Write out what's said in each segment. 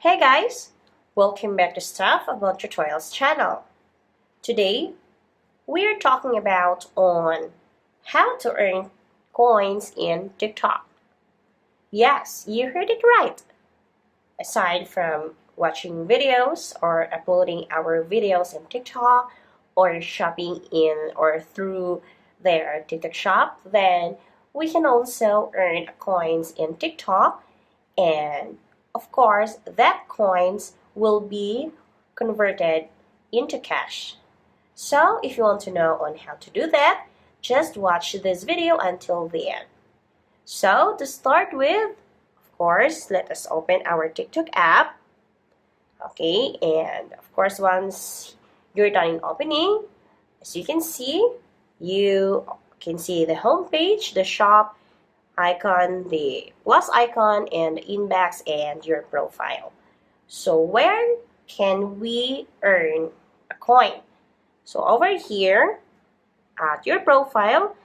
Hey guys, welcome back to Stuff About Tutorials channel. Today, we are talking about on how to earn coins in TikTok. Yes, you heard it right. Aside from watching videos or uploading our videos in TikTok or shopping in or through their TikTok shop, then we can also earn coins in TikTok, and of course that coins will be converted into cash. So if you want to know on how to do that, just watch this video until the end. So to start with, of course, let us open our TikTok app. Okay, and of course once you're done in opening, as you can see the home page, the shop icon, the plus icon, and the inbox and your profile. So where can we earn a coin? So over here at your profile,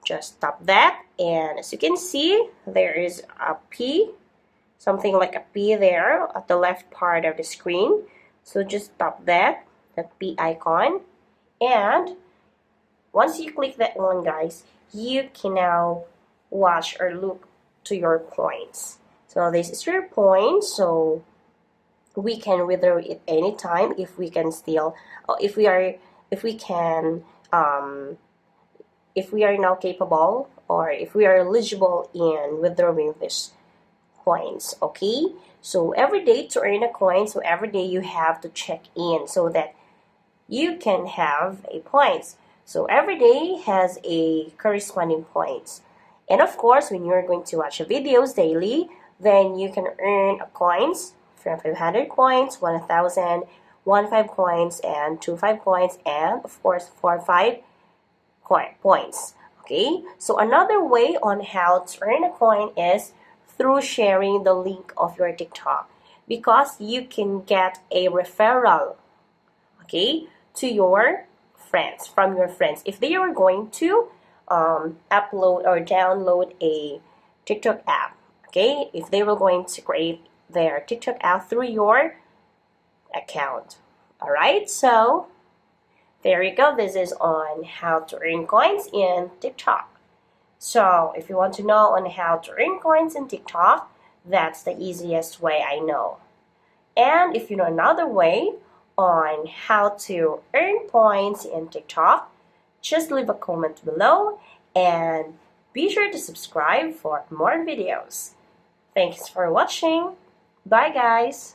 just tap that, and as you can see, there is a P, something like a P there at the left part of the screen. So just tap that P icon, and once you click that one, guys, you can now watch or look to your points. So this is your points, so we can withdraw it anytime if we can still, if we are now capable, or if we are eligible in withdrawing this coins. Okay, so every day to earn a coin, so every day you have to check in so that you can have a points. So every day has a corresponding points. And of course, when you're going to watch videos daily, then you can earn coins from 500 coins, 1,000, 15 coins, and 25 coins, and of course 45 points. Okay, so another way on how to earn a coin is through sharing the link of your TikTok, because you can get a referral, okay, to your friends, from your friends, if they are going to upload or download a TikTok app. Okay, if they were going to create their TikTok app through your account. Alright, so there you go. This is on how to earn coins in TikTok. So if you want to know on how to earn coins in TikTok, that's the easiest way I know. And if you know another way on how to earn points in TikTok, just leave a comment below and be sure to subscribe for more videos. Thanks for watching. Bye guys!